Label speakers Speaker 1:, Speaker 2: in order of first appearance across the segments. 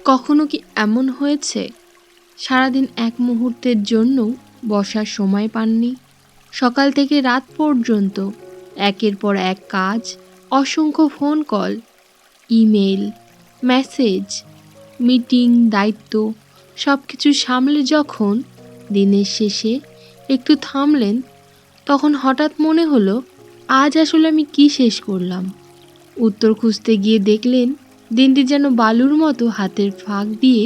Speaker 1: কখনো কি এমন হয়েছে সারাদিন এক মুহূর্তের জন্য বসার সময় পাননি? সকাল থেকে রাত পর্যন্ত একের পর এক কাজ, অসংখ্য phone call, email, message, meeting, দায়িত্ব সব কিছু সামলে যখন দিনের শেষে একটু থামলেন, তখন হঠাৎ মনে হলো, আজ আসলে আমি কি শেষ করলাম? উত্তর খুঁজতে গিয়ে দেখলেন দিনটি যেন বালুর মতো হাতের ফাঁক দিয়ে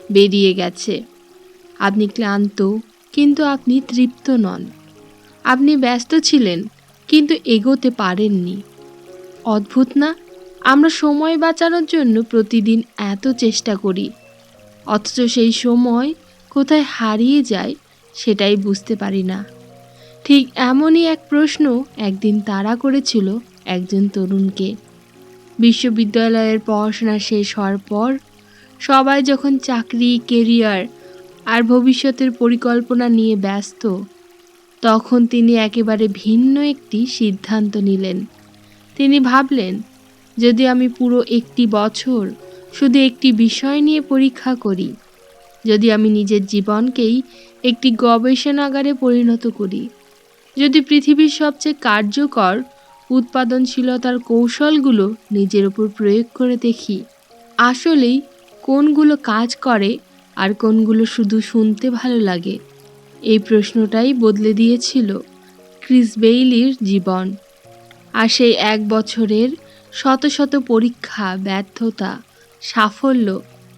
Speaker 1: বেরিয়ে গেছে। আপনি ক্লান্ত, কিন্তু আপনি তৃপ্ত নন। আপনি ব্যস্ত ছিলেন, কিন্তু এগোতে পারেননি। অদ্ভুত না? আমরা সময় বাঁচানোর জন্য প্রতিদিন এত চেষ্টা করি, অথচ সেই সময় কোথায় হারিয়ে যায় সেটাই বুঝতে পারি না। ঠিক এমনই এক প্রশ্ন একদিন তাড়া করেছিল একজন তরুণকে। বিশ্ববিদ্যালয়ের পড়াশোনা শেষ হওয়ার পর সবাই যখন চাকরি, কেরিয়ার আর ভবিষ্যতের পরিকল্পনা নিয়ে ব্যস্ত, তখন তিনি একেবারে ভিন্ন একটি সিদ্ধান্ত নিলেন। তিনি ভাবলেন, যদি আমি পুরো একটি বছর শুধু একটি বিষয় নিয়ে পরীক্ষা করি, যদি আমি নিজের জীবনকেই একটি গবেষণাগারে পরিণত করি, যদি পৃথিবীর সবচেয়ে কার্যকর উৎপাদনশীলতার কৌশলগুলো নিজের উপর প্রয়োগ করে দেখি, আসলেই কোনগুলো কাজ করে আর কোনগুলো শুধু শুনতে ভালো লাগে, এই প্রশ্নটাই বদলে দিয়েছিল ক্রিস বেইলির জীবন। আর সেই এক বছরের শত শত পরীক্ষা, ব্যর্থতা, সাফল্য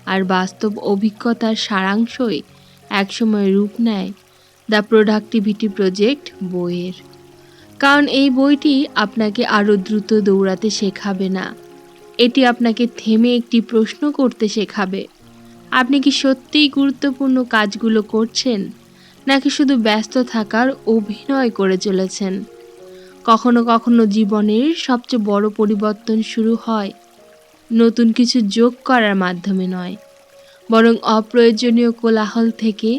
Speaker 1: আর বাস্তব অভিজ্ঞতার সারাংশই একসময় রূপ নেয় দ্য প্রোডাক্টিভিটি প্রজেক্ট বইয়ের। কারণ এই বইটি আপনাকে আরও দ্রুত দৌড়াতে শেখাবে না, এটি আপনাকে থেমে একটি প্রশ্ন করতে শেখাবে। আপনি কি সত্যিই গুরুত্বপূর্ণ কাজগুলো করছেন, নাকি শুধু ব্যস্ত থাকার অভিনয় করে চলেছেন? কখনো কখনো জীবনের সবচেয়ে বড় পরিবর্তন শুরু হয় নতুন কিছু যোগ করার মাধ্যমে নয়, বরং অপ্রয়োজনীয় কোলাহল থেকে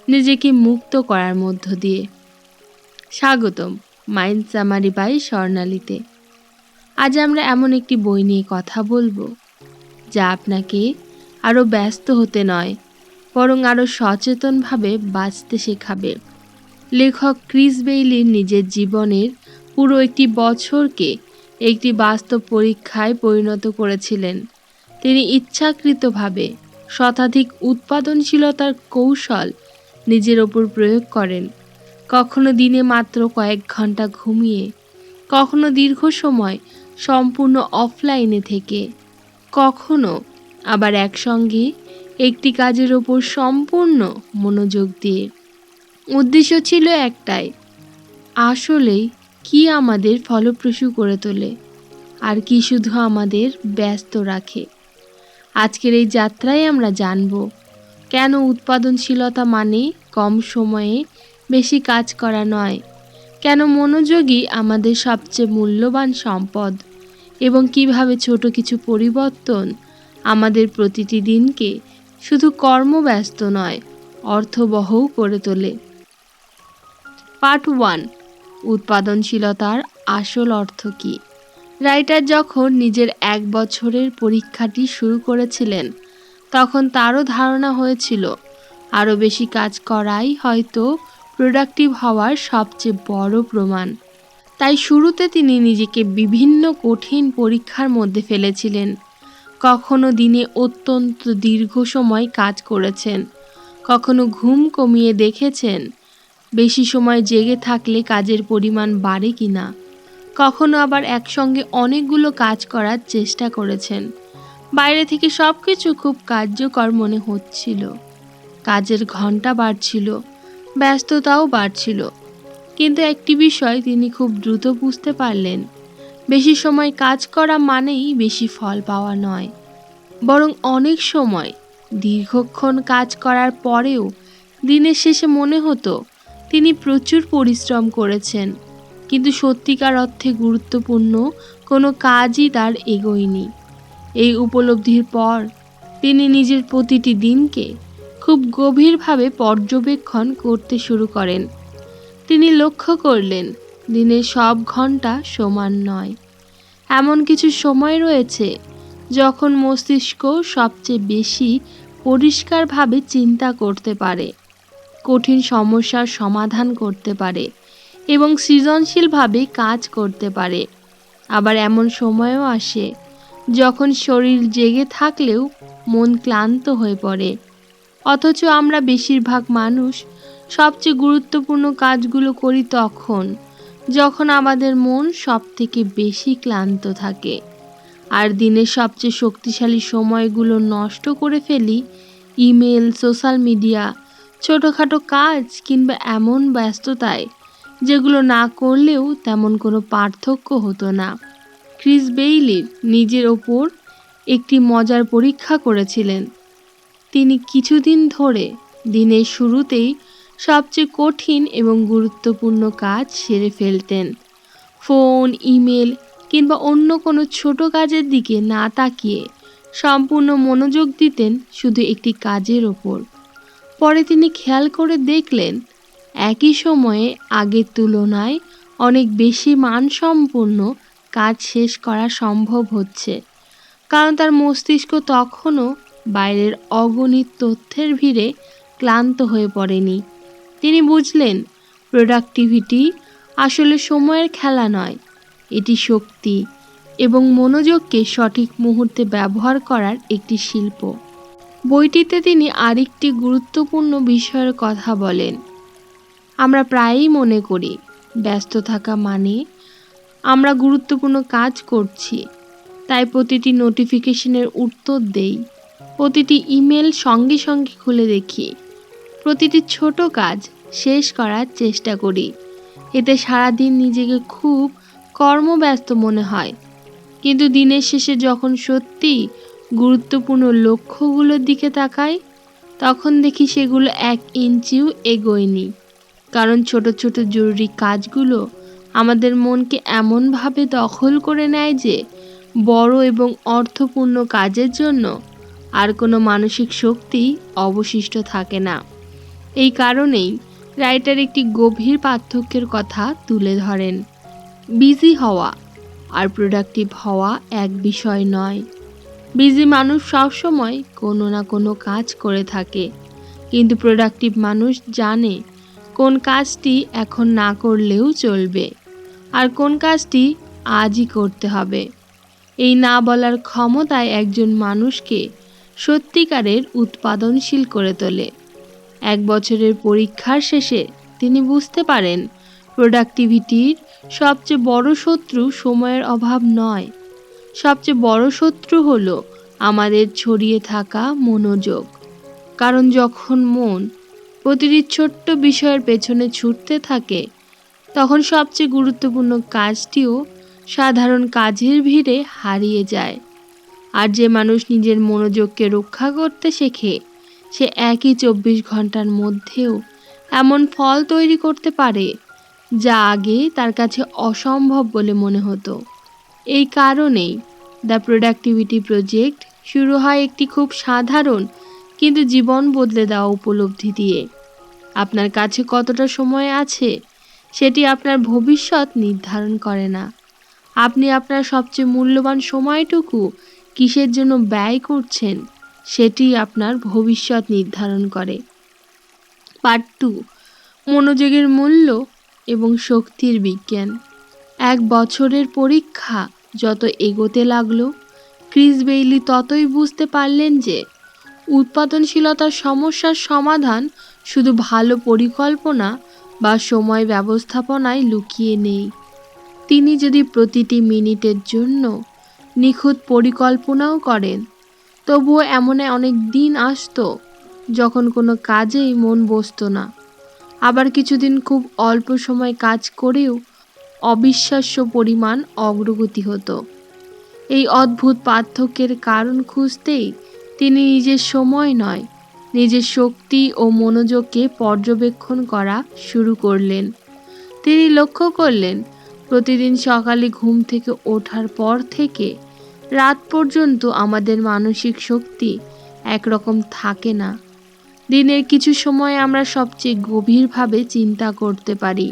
Speaker 1: নিজেকে মুক্ত করার মধ্য দিয়ে। স্বাগতম মাইন্ড সামারি বাই স্বর্ণালীতে। আজ আমরা এমন একটি বই নিয়ে কথা বলবো যা আপনাকে আরও ব্যস্ত হতে নয়, বরং আরও সচেতনভাবে বাঁচতে শেখাবে। লেখক ক্রিস বেইলির নিজের জীবনের পুরো একটি বছরকে একটি বাস্তব পরীক্ষায় পরিণত করেছিলেন। তিনি ইচ্ছাকৃতভাবে শতাধিক উৎপাদনশীলতার কৌশল নিজের ওপর প্রয়োগ করেন, কখনো দিনে মাত্র কয়েক ঘন্টা ঘুমিয়ে, কখনো দীর্ঘ সময় সম্পূর্ণ অফলাইনে থেকে, কখনো আবার একসঙ্গে একটি কাজের ওপর সম্পূর্ণ মনোযোগ দিয়ে। উদ্দেশ্য ছিল একটাই, আসলেই কি আমাদের ফলপ্রসূ করে তোলে আর কি শুধু আমাদের ব্যস্ত রাখে। আজকের এই যাত্রায় আমরা জানব কেন উৎপাদনশীলতা মানে কম সময়ে বেশি কাজ করা নয়, কেন মনোযোগই আমাদের সবচেয়ে মূল্যবান সম্পদ, এবং কিভাবে ছোট কিছু পরিবর্তন আমাদের প্রতিটি দিনকে শুধু কর্মব্যস্ত নয়, অর্থবহও করে তোলে। পার্ট 1, উৎপাদনশীলতার আসল অর্থ কী? রাইটার যখন নিজের এক বছরের পরীক্ষাটি শুরু করেছিলেন, তখন তারও ধারণা হয়েছিল আরও বেশি কাজ করাই হয়তো প্রোডাক্টিভ হওয়ার সবচেয়ে বড় প্রমাণ। তাই শুরুতে তিনি নিজেকে বিভিন্ন কঠিন পরীক্ষার মধ্যে ফেলেছিলেন। কখনো দিনে অত্যন্ত দীর্ঘ সময় কাজ করেছেন, কখনো ঘুম কমিয়ে দেখেছেন বেশি সময় জেগে থাকলে কাজের পরিমাণ বাড়ে কিনা, কখনো আবার একসঙ্গে অনেকগুলো কাজ করার চেষ্টা করেছেন। বাইরে থেকে সব কিছু খুব কার্যকর মনে হচ্ছিল, কাজের ঘন্টা বাড়ছিল, ব্যস্ততাও বাড়ছিল, কিন্তু একটি বিষয় তিনি খুব দ্রুত বুঝতে পারলেন, বেশি সময় কাজ করা মানেই বেশি ফল পাওয়া নয়, বরং অনেক সময় দীর্ঘক্ষণ কাজ করার পরেও দিনের শেষে মনে হতো তিনি প্রচুর পরিশ্রম করেছেন, কিন্তু সত্যিকার অর্থে গুরুত্বপূর্ণ কোনো কাজই তার এগোয়নি। এই উপলব্ধির পর তিনি নিজের প্রতিটি দিনকে খুব গভীরভাবে পর্যবেক্ষণ করতে শুরু করেন। তিনি লক্ষ্য করলেন দিনের সব ঘন্টা সমান নয়, এমন কিছু সময় রয়েছে যখন মস্তিষ্ক সবচেয়ে বেশি পরিষ্কারভাবে চিন্তা করতে পারে, কঠিন সমস্যার সমাধান করতে পারে এবং সৃজনশীলভাবে কাজ করতে পারে। আবার এমন সময়ও আসে যখন শরীর জেগে থাকলেও মন ক্লান্ত হয়ে পড়ে। অথচ আমরা বেশিরভাগ মানুষ সবচেয়ে গুরুত্বপূর্ণ কাজগুলো করি তখন যখন আমাদের মন সবথেকে বেশি ক্লান্ত থাকে। আর দিনের সবচেয়ে শক্তিশালী সময়গুলো নষ্ট করে ফেলি ইমেল, সোশ্যাল মিডিয়া, ছোটোখাটো কাজ কিংবা এমন ব্যস্ততায় যেগুলো না করলেও তেমন কোনো পার্থক্য হতো না। ক্রিস বেইলি নিজের ওপর একটি মজার পরীক্ষা করেছিলেন। তিনি কিছুদিন ধরে দিনের শুরুতেই সবচেয়ে কঠিন এবং গুরুত্বপূর্ণ কাজ সেরে ফেলতেন। ফোন, ইমেল কিংবা অন্য কোনো ছোট কাজের দিকে না তাকিয়ে সম্পূর্ণ মনোযোগ দিতেন শুধু একটি কাজের ওপর। পরে তিনি খেয়াল করে দেখলেন একই সময়ে আগের তুলনায় অনেক বেশি মানসম্পন্ন কাজ শেষ করা সম্ভব হচ্ছে, কারণ তার মস্তিষ্ক তখনও বাইরের অগণিত তথ্যের ভিড়ে ক্লান্ত হয়ে পড়েনি। তিনি বুঝলেন প্রোডাক্টিভিটি আসলে সময়ের খেলা নয়, এটি শক্তি এবং মনোযোগকে সঠিক মুহূর্তে ব্যবহার করার একটি শিল্প। বইটিতে তিনি আরেকটি গুরুত্বপূর্ণ বিষয়ের কথা বলেন। আমরা প্রায়ই মনে করি ব্যস্ত থাকা মানে আমরা গুরুত্বপূর্ণ কাজ করছি, তাই প্রতিটি নোটিফিকেশনের উত্তর দেই, প্রতিটি ইমেল সঙ্গে সঙ্গে খুলে দেখি, প্রতিটি ছোট কাজ শেষ করার চেষ্টা করি। এতে সারাদিন নিজেকে খুব কর্মব্যস্ত মনে হয়, কিন্তু দিনের শেষে যখন সত্যি গুরুত্বপূর্ণ লক্ষ্যগুলোর দিকে তাকাই তখন দেখি সেগুলো 1 ইঞ্চিও এগোয়নি। কারণ ছোট ছোট জরুরি কাজগুলো আমাদের মনকে এমনভাবে দখল করে নেয় যে বড় এবং অর্থপূর্ণ কাজের জন্য আর কোনো মানসিক শক্তি অবশিষ্ট থাকে না। এই কারণেই রাইটার একটি গভীর পার্থক্যের কথা তুলে ধরেন। বিজি হওয়া আর প্রোডাক্টিভ হওয়া এক বিষয় নয়। বিজি মানুষ সবসময় কোনো না কোনো কাজ করে থাকে, কিন্তু প্রোডাক্টিভ মানুষ জানে কোন কাজটি এখন না করলেও চলবে আর কোন কাজটি আজই করতে হবে। এই না বলার ক্ষমতায় একজন মানুষকে সত্যিকারের উৎপাদনশীল করে তোলে। 1 বছরের পরীক্ষার শেষে তিনি বুঝতে পারেন প্রোডাক্টিভিটির সবচেয়ে বড় শত্রু সময়ের অভাব নয়, সবচেয়ে বড় শত্রু হলো আমাদের ছড়িয়ে থাকা মনোযোগ। কারণ যখন মন প্রতিটি ছোট্ট বিষয়ের পেছনে ছুটতে থাকে তখন সবচেয়ে গুরুত্বপূর্ণ কাজটিও সাধারণ কাজের ভিড়ে হারিয়ে যায়। আর যে মানুষ নিজের মনোযোগকে রক্ষা করতে শেখে সে একই 24 ঘন্টার মধ্যেও এমন ফল তৈরি করতে পারে যা আগে তার কাছে অসম্ভব বলে মনে হতো। এই কারণেই দ্য প্রোডাক্টিভিটি প্রজেক্ট শুরু হয় একটি খুব সাধারণ কিন্তু জীবন বদলে দেওয়া উপলব্ধি দিয়ে। আপনার কাছে কতটা সময় আছে সেটি আপনার ভবিষ্যৎ নির্ধারণ করে না, আপনি আপনার সবচেয়ে মূল্যবান সময়টুকু কিসের জন্য ব্যয় করছেন সেটি আপনার ভবিষ্যৎ নির্ধারণ করে। পার্ট 2, মনোযোগের মূল্য এবং শক্তির বিজ্ঞান। 1 বছরের পরীক্ষা যত এগোতে লাগলো ক্রিস বেইলি ততই বুঝতে পারলেন যে উৎপাদনশীলতার সমস্যার সমাধান শুধু ভালো পরিকল্পনা বা সময় ব্যবস্থাপনায় লুকিয়ে নেই। তিনি যদি প্রতিটি মিনিটের জন্য নিখুঁত পরিকল্পনাও করেন তবুও এমন অনেক দিন আসতো যখন কোনো কাজেই মন বসতো না। আবার কিছুদিন খুব অল্প সময় কাজ করেও অবিশ্বাস্য পরিমাণ অগ্রগতি হতো। এই অদ্ভুত পার্থক্যের কারণ খুঁজতেই তিনি নিজের সময় নয়, নিজের শক্তি ও মনোযোগকে পর্যবেক্ষণ করা শুরু করলেন। তিনি লক্ষ্য করলেন প্রতিদিন সকালে ঘুম থেকে ওঠার পর থেকে রাত পর্যন্ত আমাদের মানসিক শক্তি একরকম থাকে না। দিনের কিছু সময় আমরা সবচেয়ে গভীরভাবে চিন্তা করতে পারি,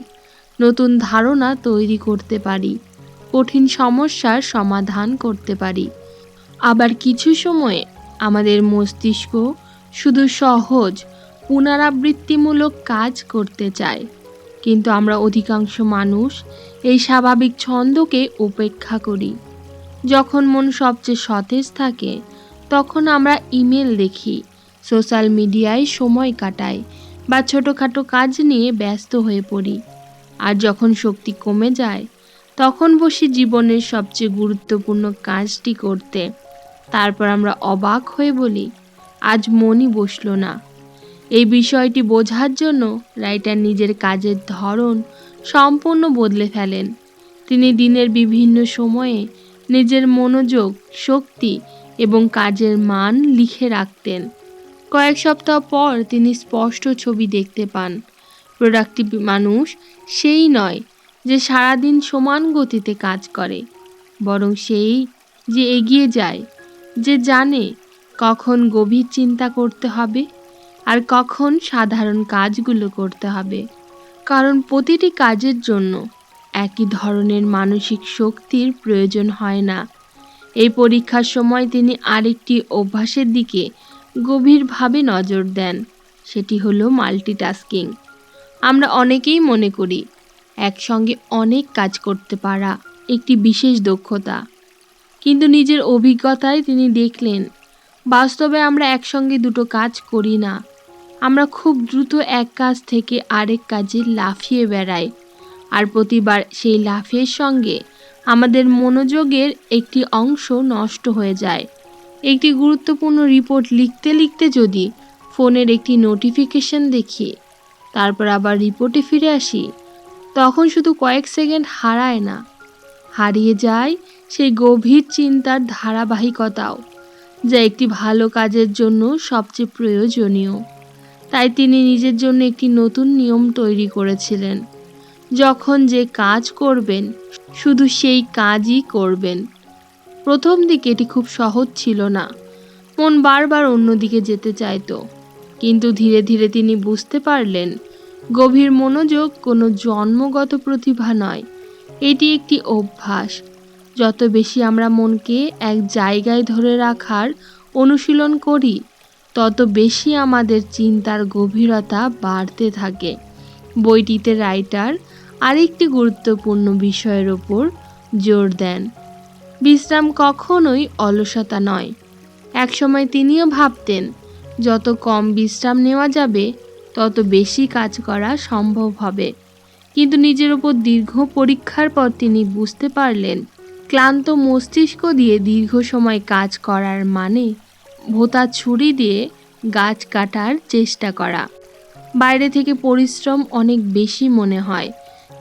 Speaker 1: নতুন ধারণা তৈরি করতে পারি, কঠিন সমস্যার সমাধান করতে পারি। আবার কিছু সময়ে আমাদের মস্তিষ্ক শুধু সহজ পুনরাবৃত্তিমূলক কাজ করতে চায়, কিন্তু আমরা অধিকাংশ মানুষ এই স্বাভাবিক ছন্দকে উপেক্ষা করি। যখন মন সবচেয়ে সতেজ থাকে তখন আমরা ইমেল দেখি, সোশ্যাল মিডিয়ায় সময় কাটাই বা ছোটোখাটো কাজ নিয়ে ব্যস্ত হয়ে পড়ি। আর যখন শক্তি কমে যায় তখন বসি জীবনের সবচেয়ে গুরুত্বপূর্ণ কাজটি করতে। তারপর আমরা অবাক হয়ে বলি, আজ মনই বসলো না। এই বিষয়টি বোঝার জন্য রাইটার নিজের কাজের ধরন সম্পূর্ণ বদলে ফেলেন। তিনি দিনের বিভিন্ন সময়ে নিজের মনোযোগ, শক্তি এবং কাজের মান লিখে রাখতেন। কয়েক সপ্তাহ পর তিনি স্পষ্ট ছবি দেখতে পান। প্রোডাক্টিভ মানুষ সেই নয় যে সারাদিন সমান গতিতে কাজ করে, বরং সেই যে এগিয়ে যায়, যে জানে কখন গভীর চিন্তা করতে হবে আর কখন সাধারণ কাজগুলো করতে হবে। কারণ প্রতিটি কাজের জন্য একই ধরনের মানসিক শক্তির প্রয়োজন হয় না। এই পরীক্ষার সময় তিনি আরেকটি অভ্যাসের দিকে গভীরভাবে নজর দেন, সেটি হলো মাল্টিটাস্কিং। আমরা অনেকেই মনে করি একসঙ্গে অনেক কাজ করতে পারা একটি বিশেষ দক্ষতা, কিন্তু নিজের অভিজ্ঞতায় তিনি দেখলেন বাস্তবে আমরা একসঙ্গে দুটো কাজ করি না। আমরা খুব দ্রুত এক কাজ থেকে আরেক কাজে লাফিয়ে বেড়াই, আর প্রতিবার সেই লাফের সঙ্গে আমাদের মনোযোগের একটি অংশ নষ্ট হয়ে যায়। একটি গুরুত্বপূর্ণ রিপোর্ট লিখতে লিখতে যদি ফোনের একটি নোটিফিকেশন দেখি, তারপর আবার রিপোর্টে ফিরে আসি, তখন শুধু কয়েক সেকেন্ড হারায় না, হারিয়ে যায় সেই গভীর চিন্তার ধারাবাহিকতাও, যা একটি ভালো কাজের জন্য সবচেয়ে প্রয়োজনীয়। তাই তিনি নিজের জন্য একটি নতুন নিয়ম তৈরি করেছিলেন, যখন যে কাজ করবেন শুধু সেই কাজই করবেন। প্রথম দিকে এটি খুব সহজ ছিল না, মন বারবার অন্যদিকে যেতে চাইতো। কিন্তু ধীরে ধীরে তিনি বুঝতে পারলেন গভীর মনোযোগ কোনো জন্মগত প্রতিভা নয়, এটি একটি অভ্যাস। যত বেশি আমরা মনকে এক জায়গায় ধরে রাখার অনুশীলন করি, তত বেশি আমাদের চিন্তার গভীরতা বাড়তে থাকে। বইটিতে রাইটার আরেকটি গুরুত্বপূর্ণ বিষয়ের ওপর জোর দেন, বিশ্রাম কখনোই অলসতা নয়। একসময় তিনিও ভাবতেন যত কম বিশ্রাম নেওয়া যাবে তত বেশি কাজ করা সম্ভব হবে, কিন্তু নিজের ওপর দীর্ঘ পরীক্ষার পর তিনি বুঝতে পারলেন ক্লান্ত মস্তিষ্ক দিয়ে দীর্ঘ সময় কাজ করার মানে ভোঁতা ছুরি দিয়ে গাছ কাটার চেষ্টা করা। বাইরে থেকে পরিশ্রম অনেক বেশি মনে হয়,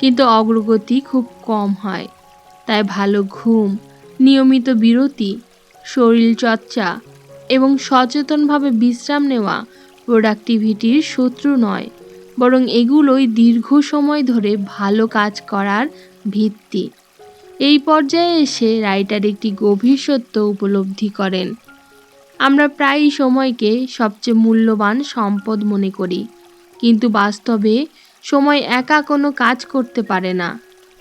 Speaker 1: কিন্তু অগ্রগতি খুব কম হয়। তাই ভালো ঘুম, নিয়মিত বিরতি, শরীরচর্চা এবং সচেতনভাবে বিশ্রাম নেওয়া প্রোডাক্টিভিটির শত্রু নয়, বরং এগুলোই দীর্ঘ সময় ধরে ভালো কাজ করার ভিত্তি। এই পর্যায়ে এসে রাইটার একটি গভীর সত্য উপলব্ধি করেন। আমরা প্রায়ই সময়কে সবচেয়ে মূল্যবান সম্পদ মনে করি, কিন্তু বাস্তবে সময় একা কোনো কাজ করতে পারে না।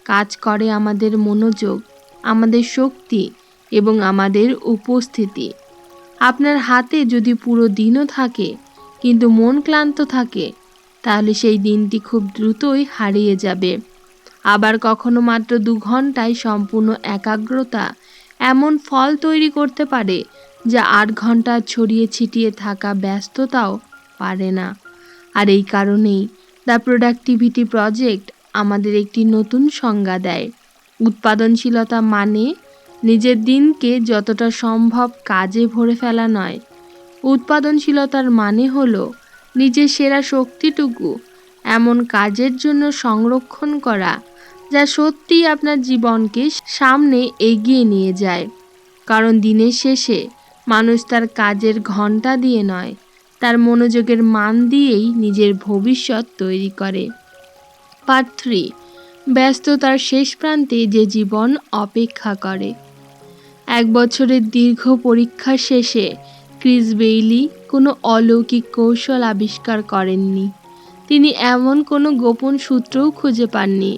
Speaker 1: কাজ করে আমাদের মনোযোগ, আমাদের শক্তি এবং আমাদের উপস্থিতি। আপনার হাতে যদি পুরো দিনও থাকে কিন্তু মন ক্লান্ত থাকে, তাহলে সেই দিনটি খুব দ্রুতই হারিয়ে যাবে। আবার কখনো মাত্র 2 ঘন্টায় সম্পূর্ণ একাগ্রতা এমন ফল তৈরি করতে পারে যা 8 ঘন্টা ছড়িয়ে ছিটিয়ে থাকা ব্যস্ততাও পারে না। আর এই কারণেই দ্য প্রোডাক্টিভিটি প্রজেক্ট আমাদের একটি নতুন সংজ্ঞা দেয়। উৎপাদনশীলতা মানে নিজের দিনকে যতটা সম্ভব কাজে ভরে ফেলা নয়। উৎপাদনশীলতার মানে হলো নিজের সেরা শক্তিটুকু এমন কাজের জন্য সংরক্ষণ করা যা সত্যিই আপনার জীবনকে সামনে এগিয়ে নিয়ে যায়। কারণ দিনের শেষে মানুষ তার কাজের ঘন্টা দিয়ে নয়, তার মনোযোগের মান দিয়েই নিজের ভবিষ্যৎ তৈরি করে। পার্ট 3, ব্যস্ততার শেষ প্রান্তে যে জীবন অপেক্ষা করে। 1 বছরের দীর্ঘ পরীক্ষার শেষে ক্রিস বেইলি কোনো অলৌকিক কৌশল আবিষ্কার করেননি। তিনি এমন কোনো গোপন সূত্রও খুঁজে পাননি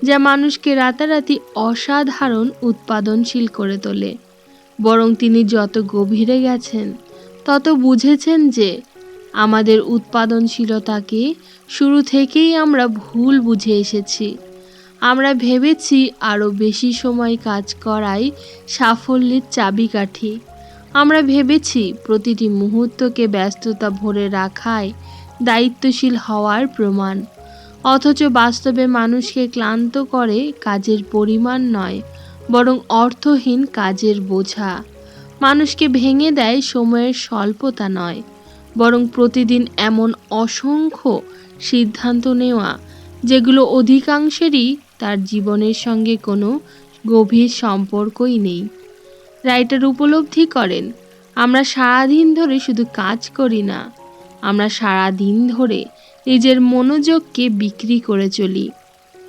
Speaker 1: যা মানুষকে রাতারাতি অসাধারণ উৎপাদনশীল করে তোলে। বরং তিনি যত গভীরে গেছেন তত বুঝেছেন যে আমাদের উৎপাদনশীলতাকে শুরু থেকেই আমরা ভুল বুঝে এসেছি। আমরা ভেবেছি আরও বেশি সময় কাজ করাই সাফল্যের চাবিকাঠি। আমরা ভেবেছি প্রতিটি মুহূর্তকে ব্যস্ততা ভরে রাখাই দায়িত্বশীল হওয়ার প্রমাণ। অথচ বাস্তবে মানুষকে ক্লান্ত করে কাজের পরিমাণ নয়, বরং অর্থহীন কাজের বোঝা। মানুষকে ভেঙে দেয় সময়ের স্বল্পতা নয়, বরং প্রতিদিন এমন অসংখ্য সিদ্ধান্ত নেওয়া যেগুলো অধিকাংশেরই তার জীবনের সঙ্গে কোনো গভীর সম্পর্কই নেই। রাইটার উপলব্ধি করেন, আমরা সারাদিন ধরে শুধু কাজ করি না, আমরা সারাদিন ধরে নিজের মনোযোগকে বিক্রি করে চলি।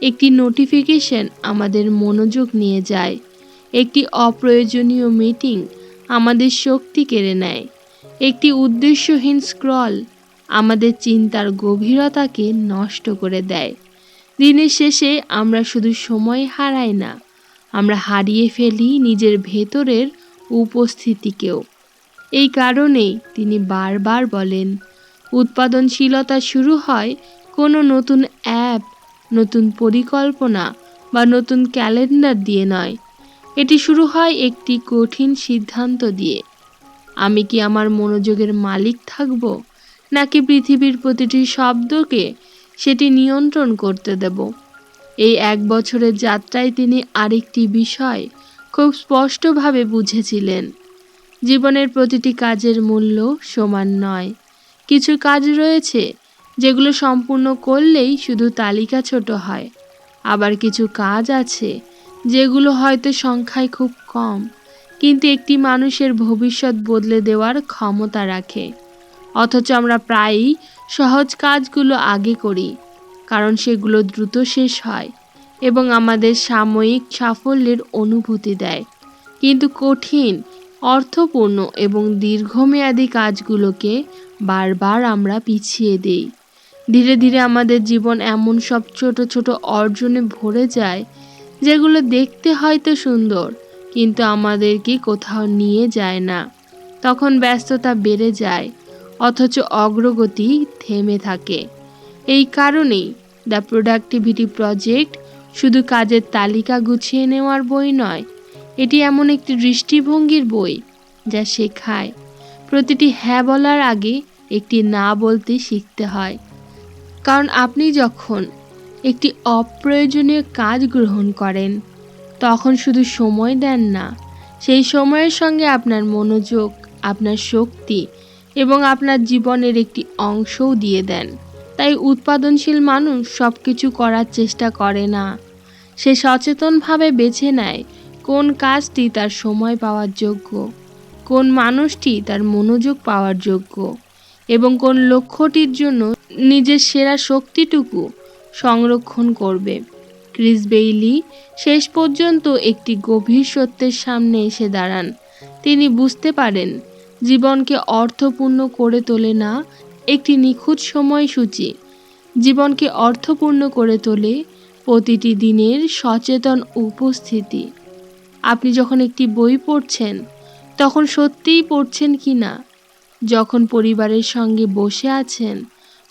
Speaker 1: একটি নোটিফিকেশন আমাদের মনোযোগ নিয়ে যায়, একটি অপ্রয়োজনীয় মিটিং আমাদের শক্তি কেড়ে নেয়, একটি উদ্দেশ্যহীন স্ক্রল আমাদের চিন্তার গভীরতাকে নষ্ট করে দেয়। দিনের শেষে আমরা শুধু সময় হারাই না, আমরা হারিয়ে ফেলি নিজের ভেতরের উপস্থিতিকেও। এই কারণেই তিনি বারবার বলেন, উৎপাদনশীলতা শুরু হয় কোনো নতুন অ্যাপ, নতুন পরিকল্পনা বা নতুন ক্যালেন্ডার দিয়ে নয়। এটি শুরু হয় একটি কঠিন সিদ্ধান্ত দিয়ে। আমি কি আমার মনোযোগের মালিক থাকব, নাকি পৃথিবীর প্রতিটি শব্দকে সেটি নিয়ন্ত্রণ করতে দেব? এই 1 বছরের যাত্রায় তিনি আরেকটি বিষয় খুব স্পষ্টভাবে বুঝেছিলেন। জীবনের প্রতিটি কাজের মূল্য সমান নয়। কিছু কাজ রয়েছে যেগুলো সম্পূর্ণ করলেই শুধু তালিকা ছোট হয়। আবার কিছু কাজ আছে যেগুলো হয়তো সংখ্যায় খুব কম, কিন্তু একটি মানুষের ভবিষ্যৎ বদলে দেওয়ার ক্ষমতা রাখে। অথচ আমরা প্রায়ই সহজ কাজগুলো আগে করি, কারণ সেগুলো দ্রুত শেষ হয় এবং আমাদের সাময়িক সাফল্যের অনুভূতি দেয়। কিন্তু কঠিন, অর্থপূর্ণ এবং দীর্ঘমেয়াদী কাজগুলোকে বারবার আমরা পিছিয়ে দেই। ধীরে ধীরে আমাদের জীবন এমন সব ছোট ছোট অর্জনে ভরে যায় যেগুলো দেখতে হয়তো সুন্দর, কিন্তু আমাদেরকে কোথাও নিয়ে যায় না। তখন ব্যস্ততা বেড়ে যায়, অথচ অগ্রগতি থেমে থাকে। এই কারণেই দ্য প্রোডাক্টিভিটি প্রজেক্ট শুধু কাজের তালিকা গুছিয়ে নেওয়ার বই নয়, এটি এমন একটি দৃষ্টিভঙ্গির বই যা শেখায় প্রতিটি হ্যাঁ বলার আগে একটি না বলতে শিখতে হয়। কারণ আপনি যখন একটি অপ্রয়োজনীয় কাজ গ্রহণ করেন, তখন শুধু সময় দেন না, সেই সময়ের সঙ্গে আপনার মনোযোগ, আপনার শক্তি এবং আপনার জীবনের একটি অংশও দিয়ে দেন। তাই উৎপাদনশীল মানুষ সব কিছু করার চেষ্টা করে না, সে সচেতনভাবে বেছে নেয় কোন কাজটি তার সময় পাওয়ার যোগ্য, কোন মানুষটি তার মনোযোগ পাওয়ার যোগ্য এবং কোন লক্ষ্যটির জন্য নিজের সেরা শক্তিটুকু সংরক্ষণ করবে। ক্রিস বেইলি শেষ পর্যন্ত একটি গভীর সত্যের সামনে এসে দাঁড়ান। তিনি বুঝতে পারেন, জীবনকে অর্থপূর্ণ করে তোলে না একটি নিখুঁত সময়সূচি, জীবনকে অর্থপূর্ণ করে তোলে প্রতিটি দিনের সচেতন উপস্থিতি। আপনি যখন একটি বই পড়ছেন, তখন সত্যিই পড়ছেন কি না? যখন পরিবারের সঙ্গে বসে আছেন,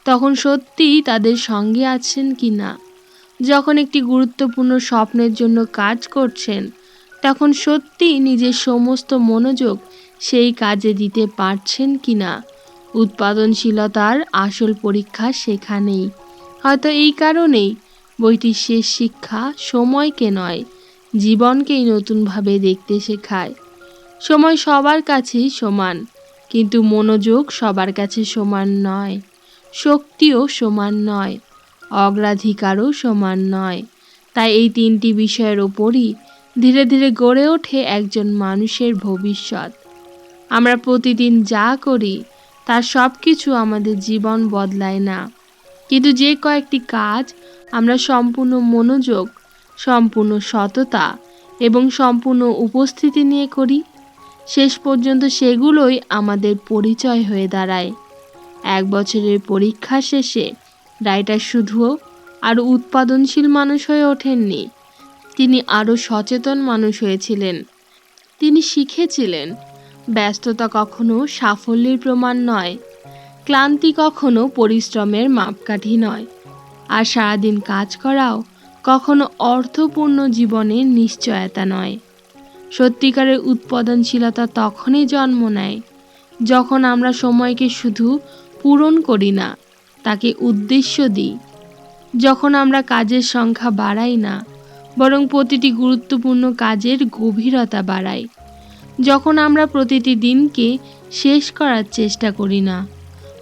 Speaker 1: তখন সত্যিই তাদের সঙ্গে আছেন কি না? যখন একটি গুরুত্বপূর্ণ স্বপ্নের জন্য কাজ করছেন, তখন সত্যিই নিজের সমস্ত মনোযোগ সেই কাজে দিতে পারছেন কি না? উৎপাদনশীলতার আসল পরীক্ষা সেখানেই। হয়তো এই কারণেই বইটির শেষ শিক্ষা সময়কে নয়, জীবনকেই নতুনভাবে দেখতে শেখায়। সময় সবার কাছেই সমান, কিন্তু মনোযোগ সবার কাছে সমান নয়, শক্তিও সমান নয়, অগ্রাধিকারও সমান নয়। তাই এই 3টি বিষয়ের ওপরই ধীরে ধীরে গড়ে ওঠে একজন মানুষের ভবিষ্যৎ। আমরা প্রতিদিন যা করি তার সব কিছু আমাদের জীবন বদলায় না, কিন্তু যে কয়েকটি কাজ আমরা সম্পূর্ণ মনোযোগ, সম্পূর্ণ সততা এবং সম্পূর্ণ উপস্থিতি নিয়ে করি, শেষ পর্যন্ত সেগুলোই আমাদের পরিচয় হয়ে দাঁড়ায়। 1 বছরের পরীক্ষা শেষে রাইটার শুধু আরও উৎপাদনশীল মানুষ হয়ে ওঠেননি, তিনি আরও সচেতন মানুষ হয়েছিলেন। তিনি শিখেছিলেন ব্যস্ততা কখনো সাফল্যের প্রমাণ নয়, ক্লান্তি কখনো পরিশ্রমের মাপকাঠি নয়, আর সারাদিন কাজ করাও কখনো অর্থপূর্ণ জীবনের নিশ্চয়তা নয়। সত্যিকারের উৎপাদনশীলতা তখনই জন্ম নেয় যখন আমরা সময়কে শুধু পূরণ করি না, তাকে উদ্দেশ্য দিই। যখন আমরা কাজের সংখ্যা বাড়াই না, বরং প্রতিটি গুরুত্বপূর্ণ কাজের গভীরতা বাড়াই। যখন আমরা প্রতিটি দিনকে শেষ করার চেষ্টা করি না,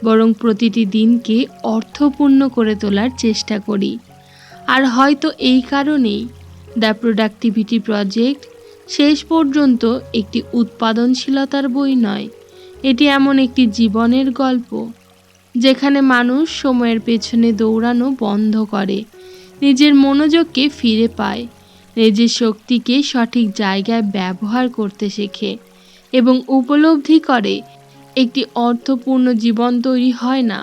Speaker 1: বরং প্রতিটি দিনকে অর্থপূর্ণ করে তোলার চেষ্টা করি। আর হয়তো এই কারণেই দ্য প্রোডাক্টিভিটি প্রজেক্ট শেষ পর্যন্ত একটি উৎপাদনশীলতার বই নয়, এটি এমন একটি জীবনের গল্প যেখানে মানুষ সময়ের পেছনে দৌড়ানো বন্ধ করে, নিজের মনোযোগকে ফিরে পায়, নিজের শক্তিকে সঠিক জায়গায় ব্যবহার করতে শেখে এবং উপলব্ধি করে একটি অর্থপূর্ণ জীবন তৈরি হয় না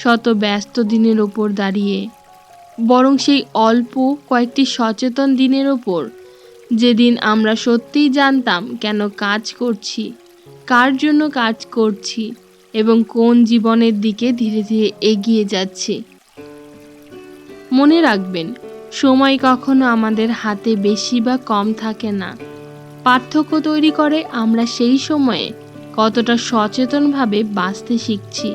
Speaker 1: শত ব্যস্ত দিনের ওপর দাঁড়িয়ে, বরং সেই অল্প কয়েকটি সচেতন দিনের ওপর, যেদিন আমরা সত্যিই জানতাম কেন কাজ করছি, কার জন্য কাজ করছি এবং কোন জীবনের দিকে ধীরে ধীরে এগিয়ে যাচ্ছি। মনে রাখবেন, সময় কখনো আমাদের হাতে বেশি বা কম থাকে না। পার্থক্য তৈরি করে আমরা সেই সময়ে কতটা সচেতনভাবে বাঁচতে শিখছি।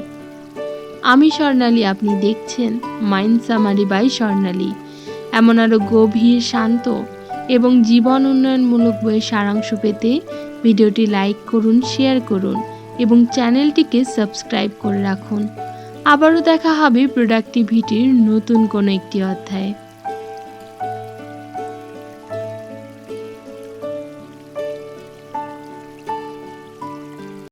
Speaker 1: আমি স্বর্ণালী, আপনি দেখছেন মাইন্ড সামারি বাই স্বর্ণালী। এমন আরও গভীর, শান্ত এবং জীবন উন্নয়নমূলক বইয়ের সারাংশ পেতে ভিডিওটি লাইক করুন, শেয়ার করুন এবং চ্যানেলটিকে সাবস্ক্রাইব করে রাখুন। আবারও দেখা হবে প্রোডাক্টিভিটির নতুন কোনো একটি অধ্যায়ে।